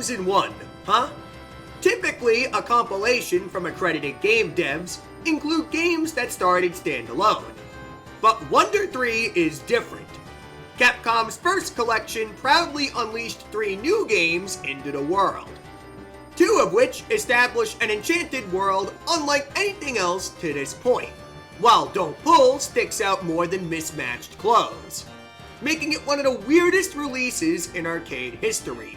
games in one, huh? Typically, a compilation from accredited game devs include games that started standalone. But Wonder 3 is different. Capcom's first collection proudly unleashed 3 new games into the world, 2 of which establish an enchanted world unlike anything else to this point, while Don't Pull sticks out more than mismatched clothes, making it one of the weirdest releases in arcade history.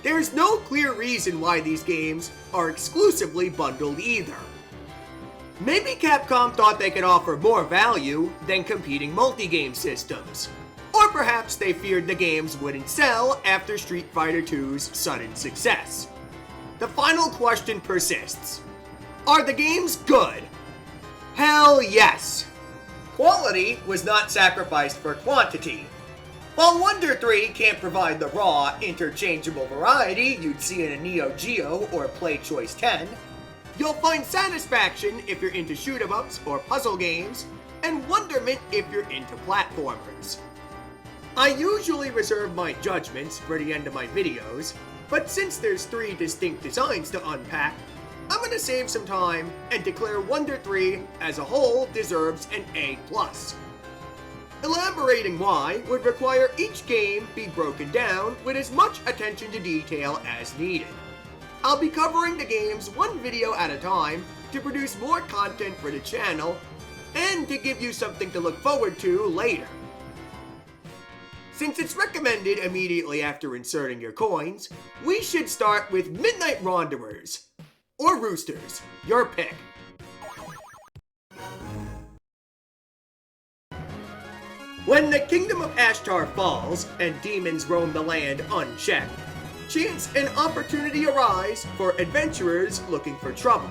There's no clear reason why these games are exclusively bundled either. Maybe Capcom thought they could offer more value than competing multi-game systems. Or perhaps they feared the games wouldn't sell after Street Fighter II's sudden success. The final question persists. Are the games good? Hell yes! Quality was not sacrificed for quantity. While Wonder 3 can't provide the raw, interchangeable variety you'd see in a Neo Geo or Play Choice 10, you'll find satisfaction if you're into shoot-em-ups or puzzle games, and wonderment if you're into platformers. I usually reserve my judgments for the end of my videos, but since there's 3 distinct designs to unpack, I'm gonna save some time and declare Wonder 3 as a whole deserves an A+. Elaborating why would require each game be broken down with as much attention to detail as needed. I'll be covering the games one video at a time to produce more content for the channel and to give you something to look forward to later. Since it's recommended immediately after inserting your coins, we should start with Midnight Wanderers, or Roosters, your pick. When the kingdom of Ashtar falls and demons roam the land unchecked, chance and opportunity arise for adventurers looking for trouble.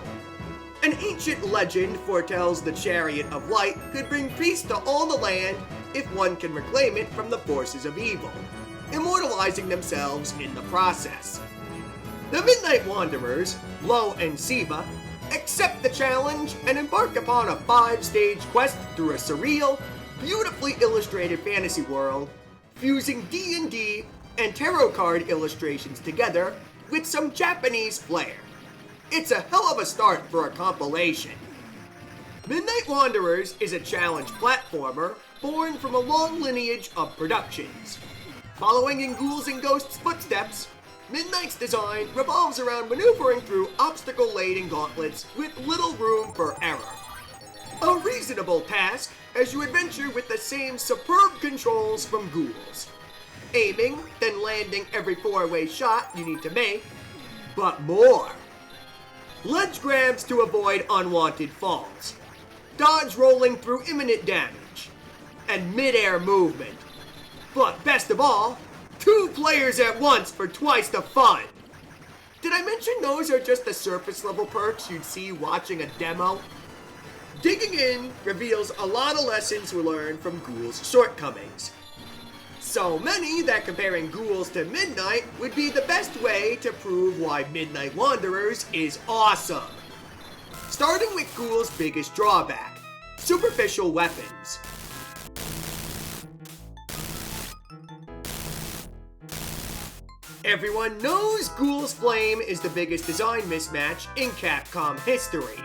An ancient legend foretells the Chariot of Light could bring peace to all the land if one can reclaim it from the forces of evil, immortalizing themselves in the process. The Midnight Wanderers, Lo and Siva, accept the challenge and embark upon a 5-stage quest through a surreal, beautifully illustrated fantasy world, fusing D&D and tarot card illustrations together with some Japanese flair. It's a hell of a start for a compilation. Midnight Wanderers is a challenge platformer born from a long lineage of productions. Following in Ghouls and Ghosts' footsteps, Midnight's design revolves around maneuvering through obstacle-laden gauntlets with little room for error. A reasonable task as you adventure with the same superb controls from Ghouls. Aiming, then landing every 4-way shot you need to make, but more. Ledge grabs to avoid unwanted falls. Dodge rolling through imminent damage. And mid-air movement. But best of all, 2 players at once for twice the fun. Did I mention those are just the surface level perks you'd see watching a demo? Digging in reveals a lot of lessons we learned from Ghouls' shortcomings. So many that comparing Ghouls to Midnight would be the best way to prove why Midnight Wanderers is awesome. Starting with Ghouls' biggest drawback, superficial weapons. Everyone knows Ghouls' Flame is the biggest design mismatch in Capcom history.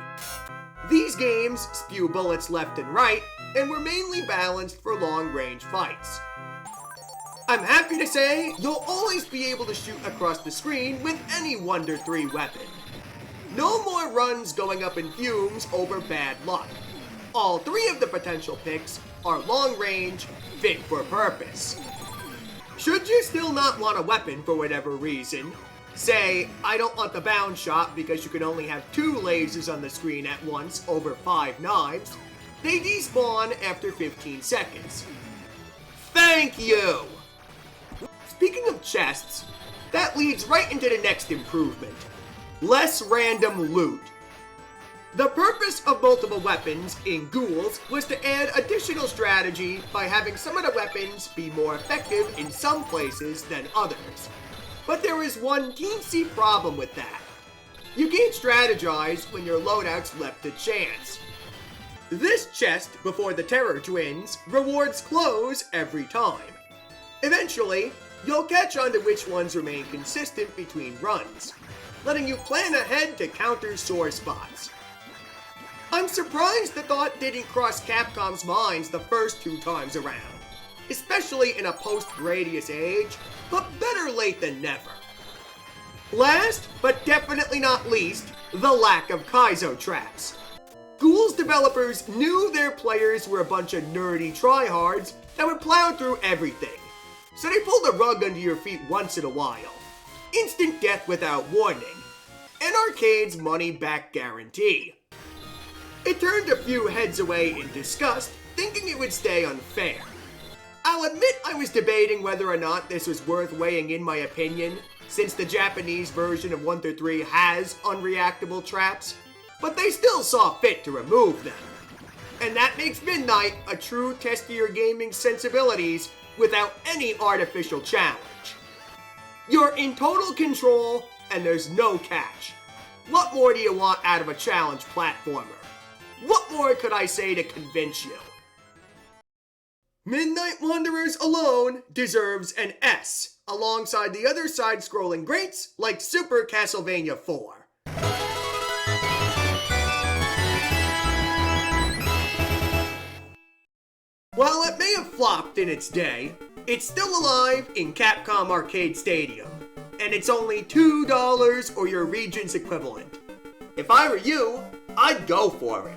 These games spew bullets left and right, and were mainly balanced for long-range fights. I'm happy to say you'll always be able to shoot across the screen with any Wonder 3 weapon. No more runs going up in fumes over bad luck. All 3 of the potential picks are long-range, fit for purpose. Should you still not want a weapon for whatever reason, say, I don't want the bound shot because you can only have 2 lasers on the screen at once over 5 knives, they despawn after 15 seconds. Thank you! Speaking of chests, that leads right into the next improvement. Less random loot. The purpose of multiple weapons in Ghouls was to add additional strategy by having some of the weapons be more effective in some places than others. But there is one teensy problem with that. You can't strategize when your loadout's left to chance. This chest before the Terror Twins rewards clothes every time. Eventually, You'll catch on to which ones remain consistent between runs, letting you plan ahead to counter sore spots. I'm surprised the thought didn't cross Capcom's minds the first 2 times around, especially in a post-Gradius age, but better late than never. Last, but definitely not least, the lack of Kaizo traps. Ghouls developers knew their players were a bunch of nerdy tryhards that would plow through everything, so they pulled a rug under your feet once in a while. Instant death without warning, and arcade's money-back guarantee. It turned a few heads away in disgust, thinking it would stay unfair. I'll admit I was debating whether or not this was worth weighing in my opinion, since the Japanese version of 1 through 3 has unreactable traps, but they still saw fit to remove them. And that makes Midnight a true test of your gaming sensibilities without any artificial challenge. You're in total control, and there's no catch. What more do you want out of a challenge platformer? What more could I say to convince you? Midnight Wanderers alone deserves an S, alongside the other side-scrolling greats like Super Castlevania 4. While it may have flopped in its day, it's still alive in Capcom Arcade Stadium, and it's only $2 or your region's equivalent. If I were you, I'd go for it.